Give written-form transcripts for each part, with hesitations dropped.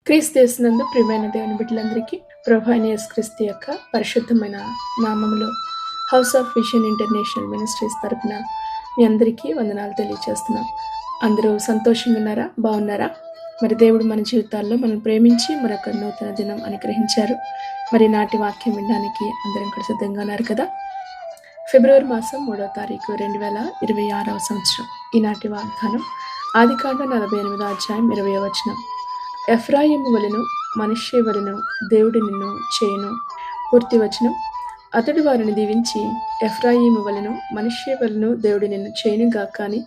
క్రీస్తునందు ప్రియమైన దేవుని బిడ్డలందరికీ ప్రభు అయిన యేసుక్రీస్తు యొక్క పరిశుద్ధమైన నామములో house of vision international ministries తరపున మీ అందరికీ వందనాలు తెలియజేస్తున్నాం. అందరూ సంతోషంగా ఉన్నారా? బాగున్నారా? మరి దేవుడు మన జీవితాల్లో మనం ప్రేమించి మరొక నూతన దినం అనుగ్రహించారు. మరి నాటి వాక్యం వినడానికి అందరం కూడా సిద్ధంగా ఉన్నారు కదా. ఫిబ్రవరి మాసం 3వ తారీఖు 2026వ సంవత్సరం. ఈనాటి వాగ్దానం ఆదికాండం 48వ అధ్యాయం 20వ వచనం. ఎఫ్రాయిము వలెను మనష్షే వలెను దేవుడు నిన్ను చేయును. పూర్తి వచనం. అతడు వారిని దీవించి, ఎఫ్రాయిము వలెను మనష్షే వలెను దేవుడు నిన్ను చేయునుగా కానీ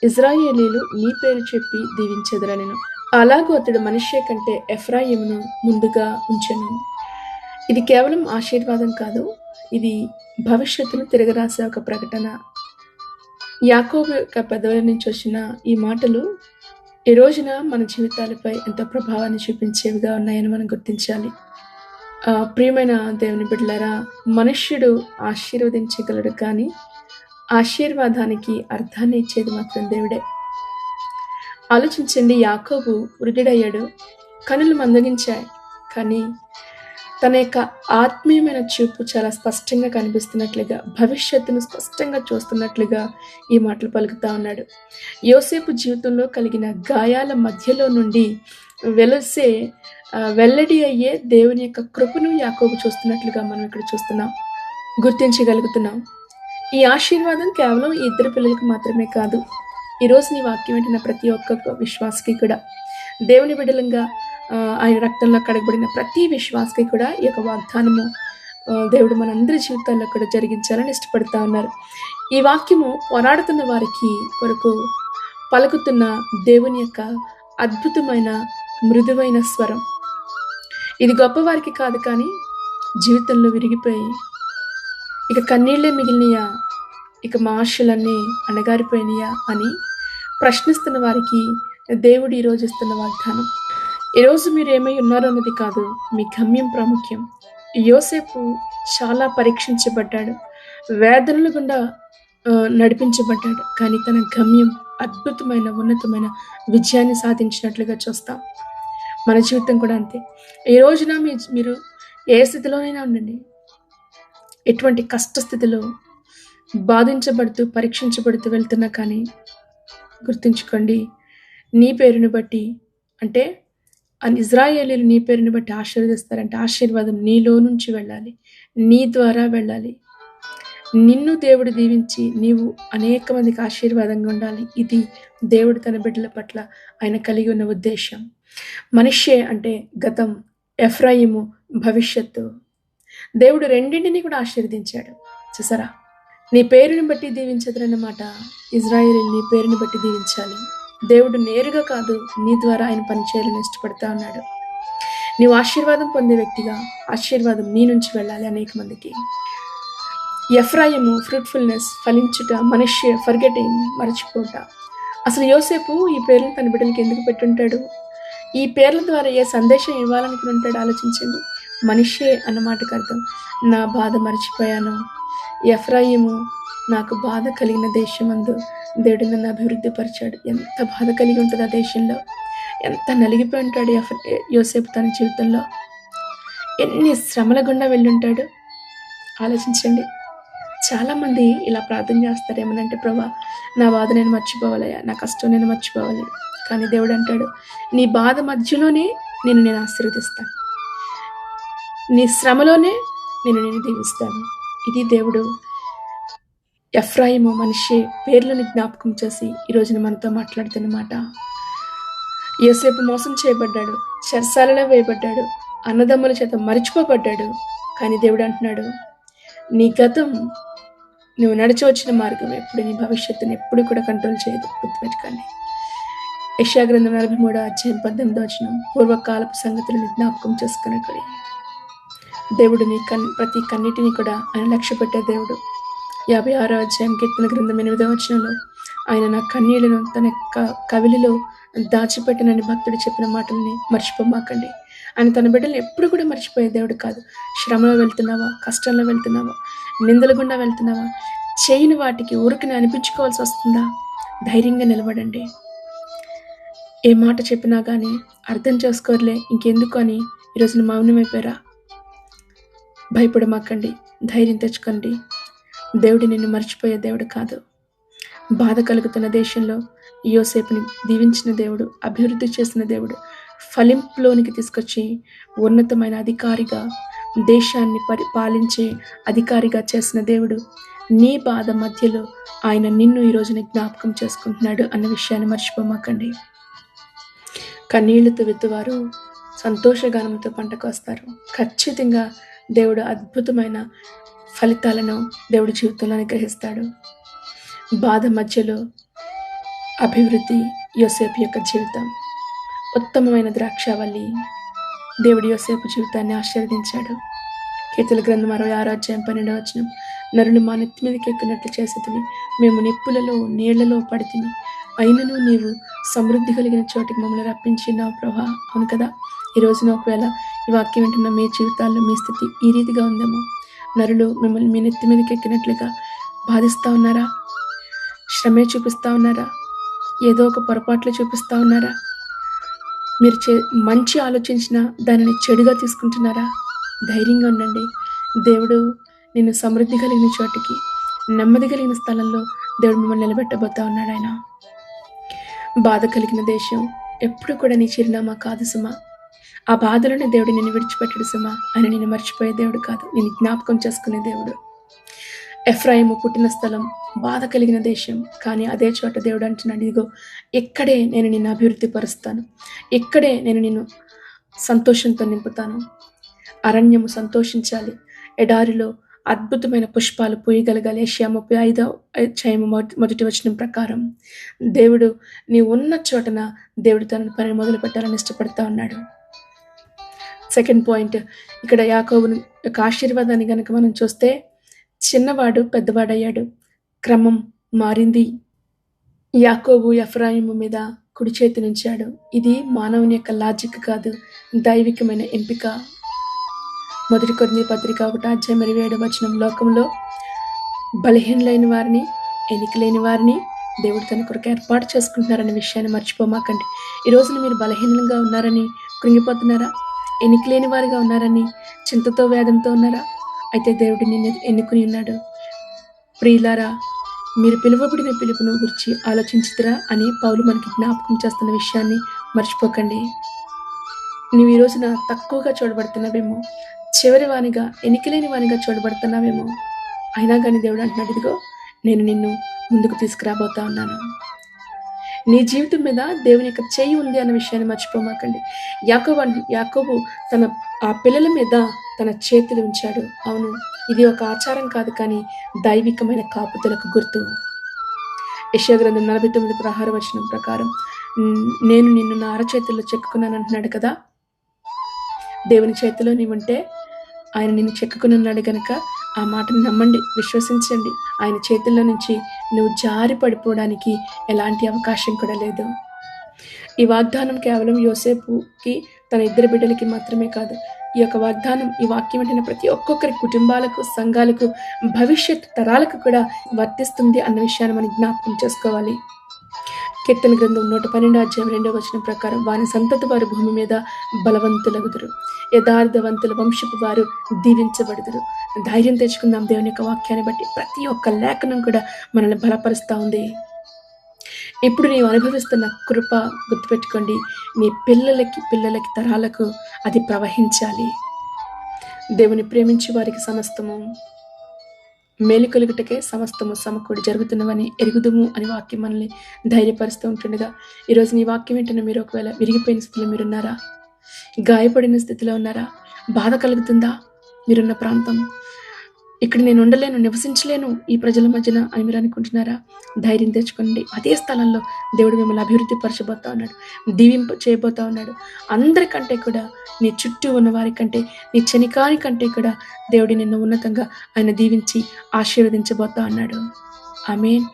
ఇజ్రాయేలీలు నీ పేరు చెప్పి దీవించెదరనెను. అలాగూ అతడు మనష్షే కంటే ఎఫ్రాయిమును ముందుగా ఉంచెను. ఇది కేవలం ఆశీర్వాదం కాదు, ఇది భవిష్యత్తును తిరగరాసే ఒక ప్రకటన. యాకోబు యొక్క పెదవుల నుంచి వచ్చిన ఈ మాటలు ఈ రోజున మన జీవితాలపై ఎంతో ప్రభావాన్ని చూపించేవిగా ఉన్నాయని మనం గుర్తించాలి. ప్రియమైన దేవుని బిడ్డలారా, మనుష్యుడు ఆశీర్వదించగలడు కానీ ఆశీర్వాదానికి అర్థాన్ని ఇచ్చేది మాత్రం దేవుడే. ఆలోచించండి, యాకోబు వృద్ధుడయ్యాడు, కనులు మందగించాయి, కానీ తన యొక్క ఆత్మీయమైన చూపు చాలా స్పష్టంగా కనిపిస్తున్నట్లుగా, భవిష్యత్తును స్పష్టంగా చూస్తున్నట్లుగా ఈ మాటలు పలుకుతా ఉన్నాడు. యోసేపు జీవితంలో కలిగిన గాయాల మధ్యలో నుండి వెల్లడి అయ్యే దేవుని యొక్క కృపను యాకోబు చూస్తున్నట్లుగా మనం ఇక్కడ చూస్తున్నాం, గుర్తించగలుగుతున్నాం. ఈ ఆశీర్వాదం కేవలం ఈ ఇద్దరు పిల్లలకు మాత్రమే కాదు, ఈరోజు నీ వాక్యం వింటున్న ప్రతి ఒక్క విశ్వాసకి కూడా, దేవుని బిడ్డలంగా ఆయన రక్తంలో కడగబడిన ప్రతి విశ్వాసకి కూడా ఈ యొక్క వాగ్దానము దేవుడు మనందరి జీవితాల్లో కూడా జరిగించాలని ఇష్టపడుతూ ఉన్నారు. ఈ వాక్యము పోరాడుతున్న వారికి కొరకు పలుకుతున్న దేవుని యొక్క అద్భుతమైన మృదువైన స్వరం. ఇది గొప్పవారికి కాదు, కానీ జీవితంలో విరిగిపోయి ఇక కన్నీళ్లే మిగిలినయా, ఇక మా ఆశలన్నీ అణగారిపోయినాయా అని ప్రశ్నిస్తున్న వారికి దేవుడు ఈరోజు ఇస్తున్న వాగ్దానం. ఈరోజు మీరు ఏమై ఉన్నారో అన్నది కాదు, మీ గమ్యం ప్రాముఖ్యం. యోసేపు చాలా పరీక్షించబడ్డాడు, వేదనల గుండా నడిపించబడ్డాడు, కానీ తన గమ్యం అద్భుతమైన ఉన్నతమైన విజయాన్ని సాధించినట్లుగా చూస్తాం. మన జీవితం కూడా అంతే. ఈ రోజున మీరు ఏ స్థితిలోనైనా ఉండండి, ఎటువంటి కష్టస్థితిలో బాధించబడుతూ పరీక్షించబడుతూ వెళ్తున్నా కానీ గుర్తుంచుకోండి, నీ పేరుని బట్టి, అంటే ఇజ్రాయేలీలు నీ పేరుని బట్టి ఆశీర్వదిస్తారంటే ఆశీర్వాదం నీలో నుంచి వెళ్ళాలి, నీ ద్వారా వెళ్ళాలి. నిన్ను దేవుడు దీవించి నీవు అనేక మందికి ఆశీర్వాదంగా ఉండాలి. ఇది దేవుడు తన బిడ్డల పట్ల ఆయన కలిగి ఉన్న ఉద్దేశం. మనష్షే అంటే గతం, ఎఫ్రాయిము భవిష్యత్తు. దేవుడు రెండింటినీ కూడా ఆశీర్వదించాడు. చూసారా, నీ పేరుని బట్టి దీవించదరన్నమాట. ఇజ్రాయేలీలు నీ పేరుని బట్టి దీవించాలి. దేవుడు నేరుగా కాదు, నీ ద్వారా ఆయన పనిచేయాలని ఇష్టపడతా ఉన్నాడు. నీవు ఆశీర్వాదం పొందే వ్యక్తిగా ఆశీర్వాదం నీ నుంచి వెళ్ళాలి అనేక మందికి. ఎఫ్రాయిము ఫ్రూట్ఫుల్నెస్, ఫలించుట, మనష్షే ఫర్గెటింగ్, మరచిపోట. అసలు యోసేపు ఈ పేర్లను తన బిడ్డలకి ఎందుకు పెట్టుంటాడు? ఈ పేర్ల ద్వారా ఏ సందేశం ఇవ్వాలనుకుని ఉంటాడు? ఆలోచించండి. మనష్షే అన్న మాటకు అర్థం నా బాధ మర్చిపోయాను. ఎఫ్రాయిము నాకు బాధ కలిగిన దేశమందు దేవుడు నన్ను అభివృద్ధి పరిచాడు. ఎంత బాధ కలిగి ఉంటుంది ఆ దేశంలో, ఎంత నలిగిపోయి ఉంటాడు యోసేపు తన జీవితంలో, ఎన్ని శ్రమల గుండా వెళ్ళుంటాడు. ఆలోచించండి. చాలామంది ఇలా ప్రార్థన చేస్తారు, ఏమనంటే, ప్రభా నా బాధ నేను మర్చిపోవాలయ్యా, నా కష్టం నేను మర్చిపోవాలి. కానీ దేవుడు అంటాడు, నీ బాధ మధ్యలోనే నేను ఆశీర్వదిస్తాను, నీ శ్రమలోనే నేను దీవిస్తాను. ఇది దేవుడు ఎఫ్రాయిము మనష్షే పేర్లను జ్ఞాపకం చేసి ఈరోజున మనతో మాట్లాడుతున్నమాట. యోసేపు మోసం చేయబడ్డాడు, చెరసాలలో వేయబడ్డాడు, అన్నదమ్ముల చేత మరిచిపోబడ్డాడు. కానీ దేవుడు అంటున్నాడు, నీ గతం, నువ్వు నడిచి వచ్చిన మార్గం ఎప్పుడు నీ భవిష్యత్తుని ఎప్పుడు కూడా కంట్రోల్ చేయదు. గుర్తుపెట్టుకోండి. యెషయా గ్రంథం 43వ అధ్యాయం 18వ వచనం. పూర్వకాలపు సంగతులను జ్ఞాపకం చేసుకున్నట్టు దేవుడు నీ ప్రతి కన్నిటిని కూడా ఆయన లక్ష్య పెట్టే దేవుడు. 56వ అధ్యాయం కీర్తన గ్రంథం 8వ వచనంలో ఆయన నా కన్నీళ్లను తన యొక్క కవిలిలో దాచిపెట్టినని భక్తుడు చెప్పిన మాటల్ని మర్చిపోమాకండి. ఆయన తన బిడ్డలు ఎప్పుడు కూడా మర్చిపోయే దేవుడు కాదు. శ్రమలో వెళ్తున్నావా, కష్టంలో వెళ్తున్నావా, నిందల గుండా వెళ్తున్నావా, చేయని వాటికి ఊరికి అనిపించుకోవాల్సి వస్తుందా? ధైర్యంగా నిలబడండి. ఏ మాట చెప్పినా కానీ అర్థం చేసుకోరులే ఇంకెందుకు అని ఈరోజు మౌనమైపోయారా? భయపడమాకండి, ధైర్యం తెచ్చుకోండి. దేవుడు నిన్ను మర్చిపోయే దేవుడు కాదు. బాధ కలుగుతున్న దేశంలో యోసేపుని దీవించిన దేవుడు, అభివృద్ధి చేసిన దేవుడు, ఫలింపులోనికి తీసుకొచ్చి ఉన్నతమైన అధికారిగా, దేశాన్ని పాలించే అధికారిగా చేసిన దేవుడు, నీ బాధ మధ్యలో ఆయన నిన్ను ఈ రోజున జ్ఞాపకం చేసుకుంటున్నాడు అన్న విషయాన్ని మర్చిపోమాకండి. కన్నీళ్లతో విత్తువారు సంతోషగానంతో పంటకు వస్తారు. ఖచ్చితంగా దేవుడు అద్భుతమైన ఫలితాలను దేవుడి జీవితంలో గ్రహిస్తాడు. బాధ మధ్యలో అభివృద్ధి యోసేపు యొక్క జీవితం. ఉత్తమమైన ద్రాక్షావల్లి దేవుడి యోసేపు జీవితాన్ని ఆశీర్వదించాడు. కీర్తన గ్రంథం 66:12 నరులు మా నెత్తి మీదకి ఎక్కినట్లు చేసేటివి, మేము నిప్పులలో నీళ్లలో పడితిమి, అయినను నీవు సమృద్ధి కలిగిన చోటికి మమ్మల్ని రప్పించినావు ప్రభా. అవును కదా, ఈ రోజున ఒకవేళ ఈ వాక్యం వింటున్న మీ జీవితాల్లో మీ స్థితి ఈ రీతిగా ఉందేమో. నరులు మిమ్మల్ని మీ నెత్తి మీదకి ఎక్కినట్లుగా బాధిస్తూ ఉన్నారా? శ్రమే చూపిస్తూ ఉన్నారా? ఏదో ఒక పొరపాట్లు చూపిస్తూ ఉన్నారా? మీరు మంచి ఆలోచించిన దానిని చెడుగా తీసుకుంటున్నారా? ధైర్యంగా ఉండండి. దేవుడు నిన్ను సమృద్ధి కలిగిన చోటికి, నెమ్మది కలిగిన స్థలంలో దేవుడు మిమ్మల్ని నిలబెట్టబోతా ఉన్నాడు. ఆయన బాధ కలిగిన దేశం ఎప్పుడు కూడా నీ చిరునామా కాదు సుమా. ఆ బాధలోనే దేవుడు నిన్ను విడిచిపెట్టడు సుమా. ఆయన నిన్ను మర్చిపోయే దేవుడు కాదు, నిన్ను జ్ఞాపకం చేసుకునే దేవుడు. ఎఫ్రాయిము పుట్టిన స్థలం బాధ కలిగిన దేశం, కానీ అదే చోట దేవుడు అంటున్నాడు, ఇదిగో ఇక్కడే నేను నిన్ను అభివృద్ధి పరుస్తాను, ఇక్కడే నేను నిన్ను సంతోషంతో నింపుతాను. అరణ్యము సంతోషించాలి, ఎడారిలో అద్భుతమైన పుష్పాలు పూయగలగాలి. యెషయా 35:1 ప్రకారం దేవుడు నీ ఉన్న చోటన దేవుడు తన పని మొదలు పెట్టాలని ఇష్టపడతా ఉన్నాడు. సెకండ్ పాయింట్, ఇక్కడ యాకోబు యొక్క ఆశీర్వాదాన్ని కనుక మనం చూస్తే, చిన్నవాడు పెద్దవాడయ్యాడు, క్రమం మారింది. యాకోబు ఎఫ్రాయిము మీద కుడి చేతి నుంచాడు. ఇది మానవుని యొక్క లాజిక్ కాదు, దైవికమైన ఎంపిక. 1 కొరింథీ పత్రిక 1:27 లోకంలో బలహీనులైన వారిని, ఎన్నిక లేని వారిని దేవుడు తన కొరకు ఏర్పాటు చేసుకుంటున్నారనే విషయాన్ని మర్చిపోమాకండి. ఈ రోజున మీరు బలహీనంగా ఉన్నారని కృంగిపోతున్నారా? ఎన్నిక లేని వారిగా ఉన్నారని చింతతో వేదంతో ఉన్నారా? అయితే దేవుడు నిన్ను ఎన్నుకుని ఉన్నాడు. ప్రియులారా, మీరు పిలువబడిన పిలుపును గురించి ఆలోచించుతురా అని పౌలు మనకి జ్ఞాపకం చేస్తున్న విషయాన్ని మర్చిపోకండి. నువ్వు ఈ రోజున తక్కువగా చూడబడుతున్నావేమో, చివరి వానిగా, ఎన్నికలేని వానిగా చూడబడుతున్నావేమో. అయినా కానీ దేవుడు అంటున్నాడు, ఇదిగో నేను నిన్ను ముందుకు తీసుకురాబోతా ఉన్నాను. నీ జీవితం మీద దేవుని యొక్క చేయి ఉంది అన్న విషయాన్ని మర్చిపోమాకండి. యాకోబు తన ఆ పిల్లల మీద తన చేతులు ఉంచాడు. అవును, ఇది ఒక ఆచారం కాదు, కానీ దైవికమైన కాపుదలకు గుర్తు. యెషయా గ్రంథం 49:6 ప్రకారం నేను నిన్ను నా అరచేతుల్లో చెక్కుకున్నాను అంటున్నాడు కదా. దేవుని చేతిలో నీవుంటే ఆయన నిన్ను చెక్కుకుని ఉన్నాడు కనుక ఆ మాటను నమ్మండి, విశ్వసించండి. ఆయన చేతుల్లో నుంచి నువ్వు జారి పడిపోవడానికి ఎలాంటి అవకాశం కూడా లేదు. ఈ వాగ్దానం కేవలం యోసేపుకి, తన 2 బిడ్డలకి మాత్రమే కాదు. ఈ యొక్క వాగ్దానం, ఈ వాక్యం వింటున్న ప్రతి ఒక్కొక్కరి కుటుంబాలకు, సంఘాలకు, భవిష్యత్ తరాలకు కూడా వర్తిస్తుంది అన్న విషయాన్ని మనం జ్ఞాపకం చేసుకోవాలి. కీర్తన గ్రంథం 112:2 ప్రకారం వాని సంతతి వారు భూమి మీద బలవంతులగుదురు, యథార్థవంతుల వంశపు వారు దీవించబడుదురు. ధైర్యం తెచ్చుకుందాం. దేవుని యొక్క వాక్యాన్ని బట్టి ప్రతి ఒక్క లేఖనం కూడా మనల్ని బలపరుస్తూ ఉంది. ఇప్పుడు నీవు అనుభవిస్తున్న కృప గుర్తుపెట్టుకోండి, నీ పిల్లలకి తరాలకు అది ప్రవహించాలి. దేవుని ప్రేమించి వారికి సమస్తము మేలు కలుగుటకే సమస్తము సమకూడి జరుగుతున్నవని ఎరుగుదుము అని వాక్యం మనల్ని ధైర్యపరుస్తూ ఉంటుండగా, ఈరోజు నీ వాక్యం వింటున్న మీరు ఒకవేళ విరిగిపోయిన స్థితిలో మీరున్నారా? గాయపడిన స్థితిలో ఉన్నారా? బాధ కలుగుతుందా? మీరున్న ప్రాంతం, ఇక్కడ నేను ఉండలేను, నివసించలేను ఈ ప్రజల మధ్యన అని మీరు అనుకుంటున్నారా? ధైర్యం తెచ్చుకోండి. అదే స్థలంలో దేవుడు మిమ్మల్ని అభివృద్ధి పరచబోతా ఉన్నాడు, దీవింప చేయబోతా ఉన్నాడు. అందరికంటే కూడా, నీ చుట్టూ ఉన్న వారి కంటే, నీ చనికాని కంటే కూడా దేవుడు నిన్ను ఉన్నతంగా ఆయన దీవించి ఆశీర్వదించబోతా ఉన్నాడు. ఆమేన్.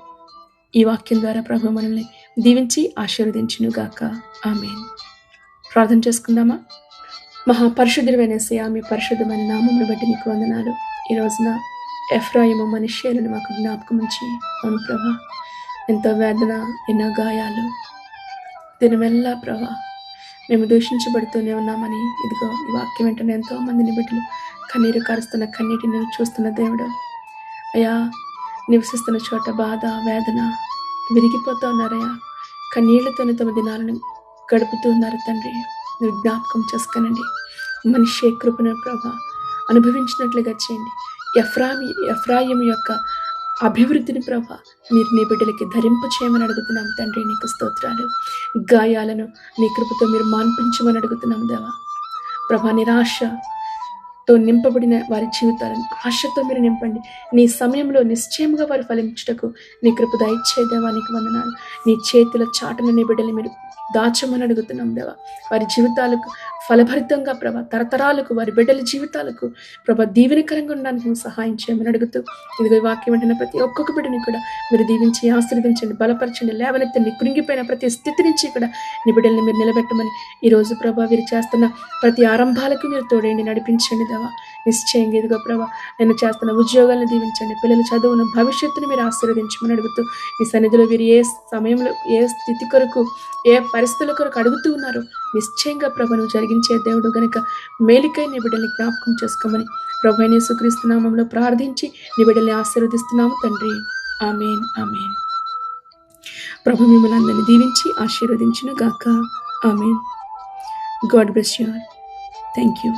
ఈ వాక్యం ద్వారా ప్రభు మనల్ని దీవించి ఆశీర్వదించునుగాక. ఆమేన్. ప్రార్థన చేసుకుందామా? మహాపరిశుద్ధుడైన యేసయ్యా, మీ పరిశుద్ధమైన నామమును బట్టి నీకు వందనాలు. ఈ రోజున ఎఫ్రాయిము మనుష్యులను మాకు జ్ఞాపకం ఉంచి, అవును ప్రభా, ఎంతో వేదన, ఎన్నో గాయాలు, దినమెల్లా ప్రభా మేము దూషించబడుతూనే ఉన్నామని ఇదిగో ఈ వాక్యం వెంటనే ఎంతో మందిని బిడ్డలు కన్నీరు కారుస్తున్న కన్నీటిని చూస్తున్న దేవుడు అయ్యా, నివసిస్తున్న చోట బాధ వేదన విరిగిపోతూ ఉన్నారయ్యా, కన్నీళ్లతోనే తమ దినాలను గడుపుతూ ఉన్నారు తండ్రి. మీరు జ్ఞాపకం చేసుకోనండి. మనిషి కృపను ప్రభా అనుభవించినట్లుగా చేయండి. ఎఫ్రాయిం యొక్క అభివృద్ధిని ప్రభా మీరు నీ బిడ్డలకి ధరింప చేయమని అడుగుతున్నాం తండ్రి. నీకు స్తోత్రాలు. గాయాలను నీ కృపతో మీరు మాన్పించమని అడుగుతున్నాం దేవా. ప్రభా నిరాశతో నింపబడిన వారి జీవితాలను ఆశతో మీరు నింపండి. నీ సమయంలో నిశ్చయముగా వారు ఫలించుటకు నీ కృప దయచే దేవా. నీకు వందనాలు. నీ చేతుల చాటున నీ బిడ్డలు మీరు దాచమని అడుగుతున్నాం దేవా. వారి జీవితాలకు ఫలభరితంగా ప్రభా తరతరాలకు వారి బిడ్డల జీవితాలకు ప్రభా దీవెనకరంగా ఉండడానికి మేము సహాయం చేయమని అడుగుతూ ఇదిగో వాక్యం వెంటనే ప్రతి ఒక్కొక్క బిడ్డని కూడా మీరు దీవించి ఆశీర్వదించండి, బలపరచండి, లేవనెత్తండి. కృంగిపోయిన ప్రతి స్థితి నుంచి కూడా నీ బిడ్డల్ని మీరు నిలబెట్టమని ఈరోజు ప్రభా వీరు చేస్తున్న ప్రతి ఆరంభాలకు మీరు తోడేయండి, నడిపించండి దేవా. నిశ్చయంగా ఇదిగో ప్రభా నేను చేస్తున్న ఉద్యోగాలను దీవించండి, పిల్లల చదువును భవిష్యత్తును మీరు ఆశీర్వదించమని అడుగుతూ ఈ సన్నిధిలో వీరు ఏ సమయంలో ఏ స్థితి కొరకు ఏ పరిస్థితుల కొరకు అడుగుతూ ఉన్నారో నిశ్చయంగా ప్రభు నువ్వు జరిగించే దేవుడు గనుక మేలుకై నీ బిడ్డల్ని జ్ఞాపకం చేసుకోమని ప్రభు అయిన యేసుక్రీస్తు నామములో ప్రార్థించి నీ బిడ్డల్ని ఆశీర్వదిస్తున్నాము తండ్రి. ఆమేన్, ఆమేన్. ప్రభు మిమ్మల్ని అందరినీ దీవించి ఆశీర్వదించును గాక. ఆమేన్. God bless you all. Thank you.